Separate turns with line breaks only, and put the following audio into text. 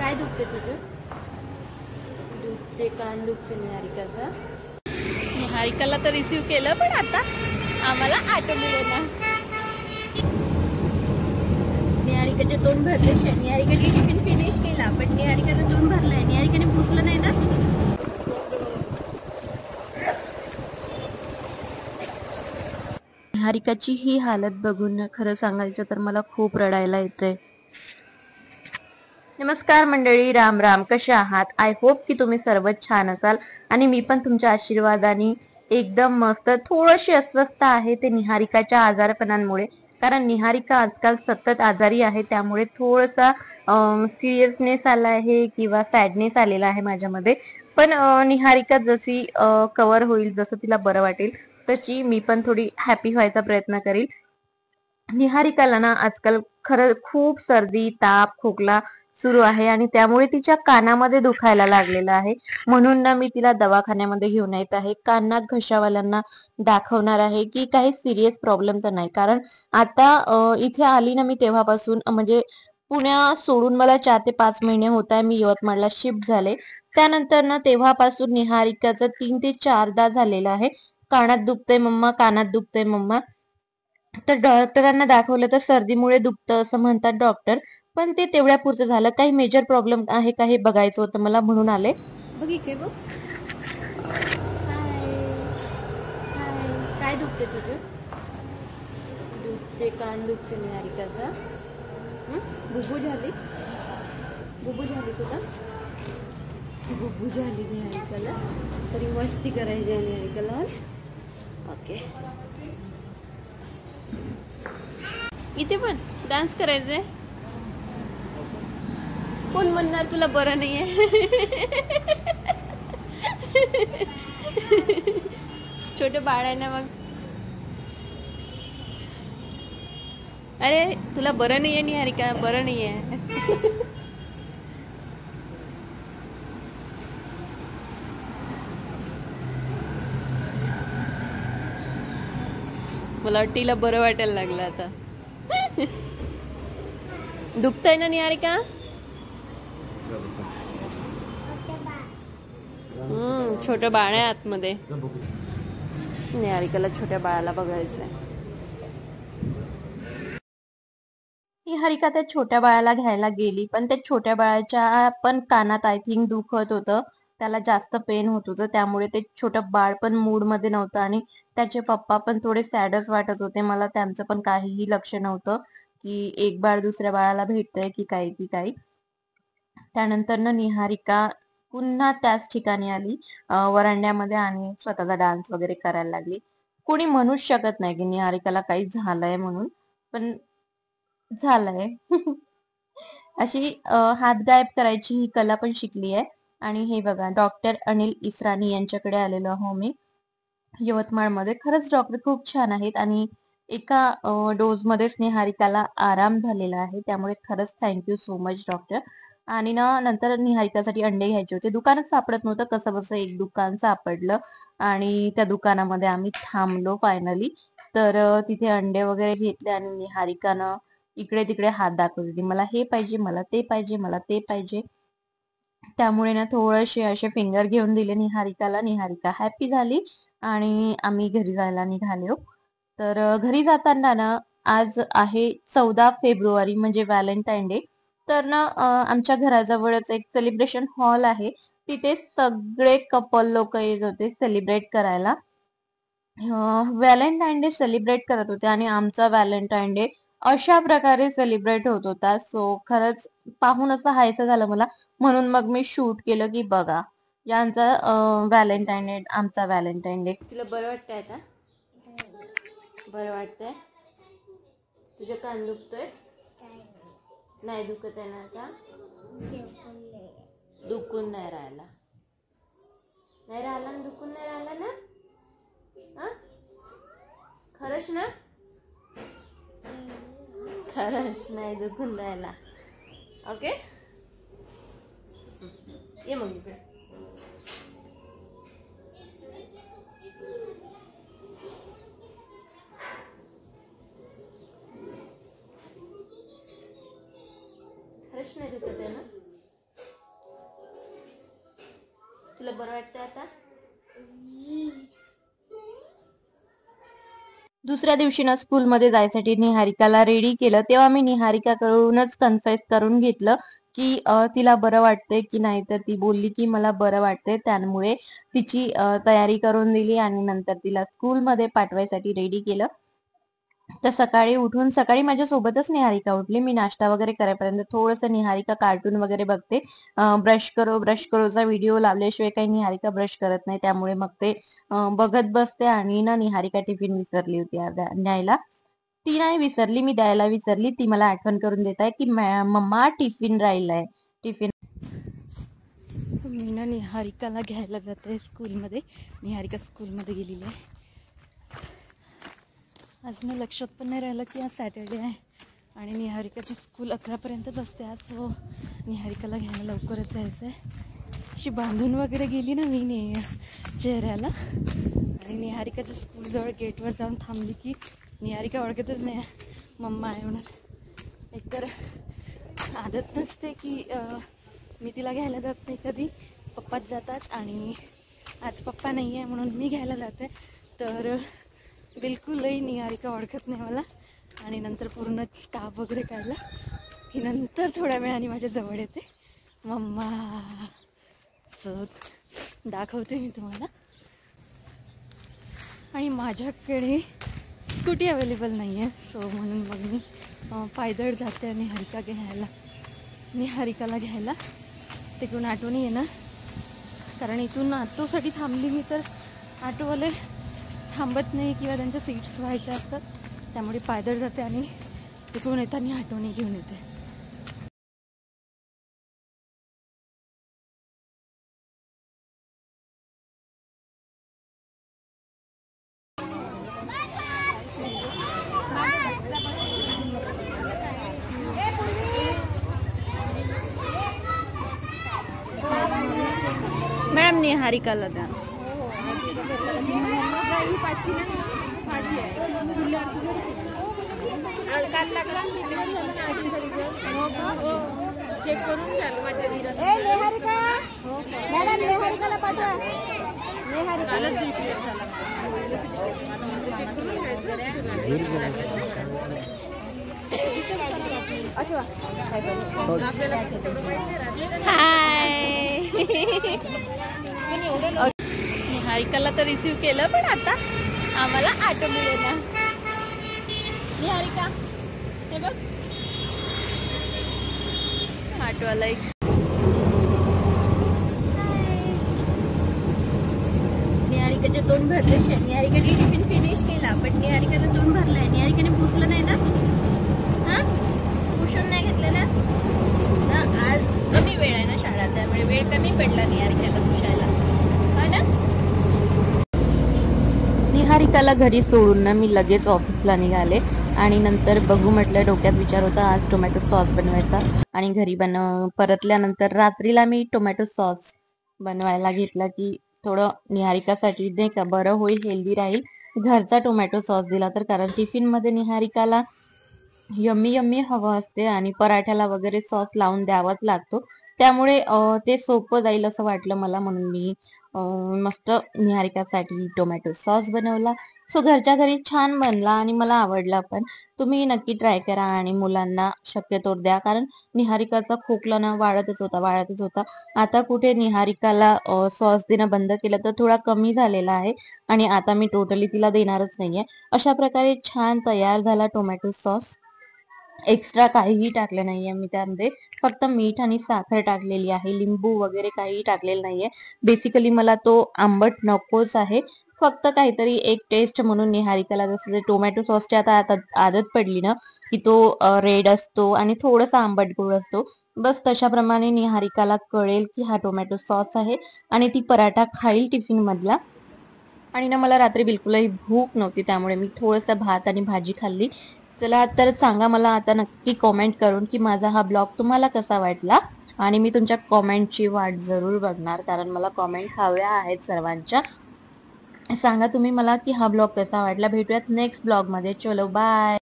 काय दुखते तुझं? दुखते कान दुखते निहारिकाचा. निहारिकाला तर रिसीव केलं पण आता आम्हाला ऑटो मिळेना. निहारिकाचे तोंड भरले. निहारिकाने टिफिन फिनिश केला पण निहारिकाचं तोंड भरलंय. निहारिकाने पुसलं नाही ना. निहारिकाची ही हालत बघून खरं सांगायचं तर मला खूप रडायला येतंय. नमस्कार मंडळी, राम राम. कसे आहात? आय होप की तुम्ही सर्वच छान असाल आणि मी पण तुमच्या आशीर्वादाने एकदम मस्त. थोडीशी अस्वस्थ आहे ते निहारिकाच्या आजारपणामुळे, कारण निहारिका आजकाल सतत आजारी आहे. त्यामुळे थोडासा सिरियसनेस आला आहे किंवा सॅडनेस आलेला आहे माझ्यामध्ये. पण निहारिका जशी कव्हर होईल, जसं तिला बरं वाटेल तशी मी पण थोडी हॅपी व्हायचा प्रयत्न करील. निहारिकाला ना आजकाल खरं खूप सर्दी, ताप, खोकला सुरू आहे आणि त्यामुळे तिच्या कानामध्ये दुखायला लागलेलं आहे. म्हणून ना मी तिला दवाखान्यामध्ये घेऊन येत आहे. कान नाक घशावाल्यांना दाखवणार आहे की काही सिरियस प्रॉब्लेम तर नाही. कारण आता इथे आली ना मी तेव्हापासून, म्हणजे पुण्या सोडून मला 4 ते 5 महिने होत आहे. मी यवतमाळला शिफ्ट झाले. त्यानंतर ना तेव्हापासून निहारिकाचं 3 ते 4दा झालेलं आहे. कानात दुखतंय मम्मा, कानात दुखतंय मम्मा. तर डॉक्टरांना दाखवलं तर सर्दीमुळे दुखतं असं म्हणतात डॉक्टर. पण ते तेवढ्यापुरतं झालं. काही मेजर प्रॉब्लेम आहे का हे बघायचं होतं मला, म्हणून आले. बघ इथे बघ. हाय हाय. काय दुखते तुझं? दुखते कान दुखते निहारिकाचा. बुबू झाली? बुबू झाली तुला? बुबू झाली निहारिकाला. तरी मस्ती करायची आहे निहारिकाला. ओके. इथे पण डान्स करायचंय. कोण म्हणणार तुला बरं नाहीये? छोटे बाळ आहे ना मग. अरे तुला बरं नाहीये निहारिका, बरं नाहीये. मला वाटतं तिला बरं वाटायला लागलं आता. दुखतंय ना निहारिका? छोटं बाळ आहे आतमध्ये. निहारिकाला छोट्या बाळाला बघायचंय. निहारिका त्या छोट्या बाळाला घ्यायला गेली, पण त्या छोट्या बाळाच्या पण कानात आय थिंक दुखत होतं. त्याला जास्त पेन होत होतं. त्यामुळे ते छोटं बाळ पण मूड मध्ये नव्हतं आणि त्याचे पप्पा पण थोडे सॅडच वाटत होते. मला त्यांचं पण काहीही लक्ष नव्हतं की एक बाळ दुसऱ्या बाळाला भेटतंय की काही. त्यानंतर ना निहारिका पुन्हा त्याच ठिकाणी आली वरांड्यामध्ये आणि स्वतःचा डान्स वगैरे करायला लागली. कोणी म्हणूच शकत नाही की निहारिकाला काही झालंय म्हणून, पण झालंय. अशी हात गायब करायची ही कला पण शिकली आहे. आणि हे बघा, डॉक्टर अनिल इसरानी यांच्याकडे आलेलो आहो मी यवतमाळमध्ये. खरंच डॉक्टर खूप छान आहेत आणि एका डोज मध्येच निहारिकाला आराम झालेला आहे. त्यामुळे खरंच थँक्यू सो मच डॉक्टर. आणि ना नंतर निहारिकासाठी अंडे घ्यायचे होते. दुकानच सापडत नव्हतं. कसं बसं एक दुकान सापडलं आणि त्या दुकानामध्ये आम्ही थांबलो फायनली. तर तिथे अंडे वगैरे घेतले आणि निहारिकानं इकडे तिकडे हात दाखवत होती. मला हे पाहिजे, मला ते पाहिजे, मला ते पाहिजे. त्यामुळे ना थोडेसे असे फिंगर घेऊन दिले निहारिकाला. निहारिका हॅपी झाली आणि आम्ही घरी जायला निघालो. तर घरी जाताना ना आज आहे 14 फेब्रुवारी म्हणजे व्हॅलेंटाईन डे. तर ना आमच्या घराजवळच एक सेलिब्रेशन हॉल आहे. तिथे सगळे कपल लोक येत होते सेलिब्रेट करायला. व्हॅलेंटाईन डे सेलिब्रेट करत होते आणि आमचा व्हॅलेंटाईन डे अशा प्रकारे सेलिब्रेट होत होता. सो खरंच पाहून असं हायचं झालं मला. म्हणून मग मी शूट केलं की बघा यांचा व्हॅलेंटाईन डे, आमचा व्हॅलेंटाईन डे. तुला बरं वाटतंय आता? बरं वाटतंय? तुझं कान दुखतोय? नाही दुखत आहे ना आता? दुखून नाही राहिला. नाही राहिला ना? दुखून नाही राहिला ना? खरंच ना? खरंच नाही दुखून राहिला. ओके, ये मग इकडे. खरंच नाही दुखत आहे ना? तुला बरं वाटतं आता? दुसऱ्या दिवशी ना स्कूलमध्ये जायसाठी निहारिकाला रेडी केलं, तेव्हा मी निहारिकाकडूनच कन्फेस करून घेतलं की तिला बरं वाटतंय की नाही. तर ती बोलली की मला बरं वाटतंय, त्यामुळे तिची तयारी करून दिली आणि नंतर तिला स्कूलमध्ये पाठवायसाठी रेडी केलं. तर सकाळी माझ्या सोबतच निहारिका उठली. मी नाश्ता वगैरे करेपर्यंत थोडंसं निहारिका कार्टून वगैरे बघते. ब्रश करोचा व्हिडिओ लावल्याशिवाय काही निहारिका ब्रश करत नाही, त्यामुळे मग ते बघत बसते. आणि ना निहारिका टिफिन विसरली होती न्यायला. ती नाही विसरली, मी द्यायला विसरली. ती मला आठवण करून देत आहे की मम्मा टिफिन राहिलाय, टिफिन.
मी ना निहारिकाला घ्यायला जाते स्कूलमध्ये. निहारिका स्कूलमध्ये गेलेली आहे. आज ना लक्षात पण नाही राहिलं की आज सॅटर्डे आहे आणि निहारिकाची स्कूल 11पर्यंतच असते आज. सो निहारिकाला घ्यायला लवकरच जायचं आहे. अशी बांधून वगैरे गेली ना मी चेहऱ्याला. आणि निहारिकाच्या स्कूलजवळ गेटवर जाऊन थांबली की निहारिका ओळखतच नाही मम्मा आहे म्हणून. एकतर आदत नसते की मी तिला घ्यायला जात नाही कधी, पप्पाच जातात. आणि आज पप्पा नाही आहे म्हणून मी घ्यायला जाते. तर बिलकुलही निहारिका ओळखत नाही मला. आणि नंतर पूर्ण स्कार्फ वगैरे काढला की नंतर थोड्या वेळाने माझ्या जवळ येते मम्मा. सो दाखवते मी तुम्हाला. आणि माझ्याकडे स्कूटी अवेलेबल नाही आहे, सो म्हणून मग मी पायदळ जाते निहारिकाला घ्यायला. तिकडून ऑटोने येणार, कारण इथून ऑटोसाठी थांबली मी तर ऑटोवाले थांबत नाही किंवा त्यांच्या सीट्स व्हायच्या असतात, त्यामुळे पायदळ जाते आणि तिकडून येताना ऑटोने घेऊन येते. मॅडम निहारिकाला द्या.
चेक करून घ्याल माझ्या निहारिका मॅडम, निहारिकाला पाठवा.
हाय. निहारिकाला तर रिसीव्ह केलं, पण आता आम्हाला ऑटो मिळेना. निहारिका हे बघ, ऑटोवाला एक. निहारिकाचे तोंड भरले. निहारिकाने टिफिन फिनिश केला, पण निहारिकाचं तोंड भरलंय. निहारिकाने पुसलं नाही ना? हा, पुसून नाही घेतलं ना? आज कमी वेळ आहे ना शाळा, त्यामुळे वेळ कमी पडला निहारिकाला पुसायला, है ना?
निहारिकाला घरी सोडून ना मी लगेच ऑफिसला निघाले. आणि नंतर बघू म्हटलं, डोक्यात विचार होता आज टोमॅटो सॉस बनवायचा. आणि घरी परतल्यानंतर रात्रीला मी टोमॅटो सॉस बनवायला घेतला की थोडं निहारिकासाठी नाही का बरं होईल, हेल्दी राहील. घरचा टोमॅटो सॉस दिला तर, कारण टिफिन मध्ये निहारिकाला यम्मी यम्मी हवं असते आणि पराठ्याला वगैरे सॉस लावून द्यावाच लागतो, त्यामुळे ते सोपं जाईल असं वाटलं मला. म्हणून मी मस्त निहारिकासाठी टोमॅटो सॉस बनवला. सो घरच्या घरी छान बनला आणि मला आवडला पण. तुम्ही नक्की ट्राय करा आणि मुलांना शक्यतो द्या, कारण निहारिकाचा खोकला ना वाढतच होता. आता कुठे निहारिकाला सॉस देणं बंद केलं तर थोडा कमी झालेला आहे आणि आता मी टोटली तिला देणारच नाहीये. अशा प्रकारे छान तयार झाला टोमॅटो सॉस. एक्स्ट्रा काहीही टाकलं नाहीये मी त्यामध्ये, फक्त मीठ आणि साखर टाकलेली आहे. लिंबू वगैरे काही टाकलेलं नाहीये. बेसिकली मला तो आंबट नकोच आहे, फक्त काहीतरी एक टेस्ट म्हणून निहारिकाला. जसं टोमॅटो सॉसची आता आदत पडली ना की तो रेड असतो आणि थोडासा आंबट गोड असतो, बस तशाप्रमाणे निहारिकाला कळेल की हा टोमॅटो सॉस आहे आणि ती पराठा खाईल टिफिन मधला. आणि ना मला रात्री बिलकुलही भूक नव्हती, त्यामुळे मी थोडासा भात आणि भाजी खाल्ली. चला तर सांगा मला आता नक्की कॉमेंट करून की माझा हा ब्लॉग तुम्हाला कसा वाटला. आणि मी तुमच्या कॉमेंटची वाट जरूर बघणार, कारण मला कॉमेंट हव्या आहेत सर्वांच्या. सांगा तुम्ही मला की हा ब्लॉग कसा वाटला. भेटूयात नेक्स्ट ब्लॉग मध्ये. चलो बाय.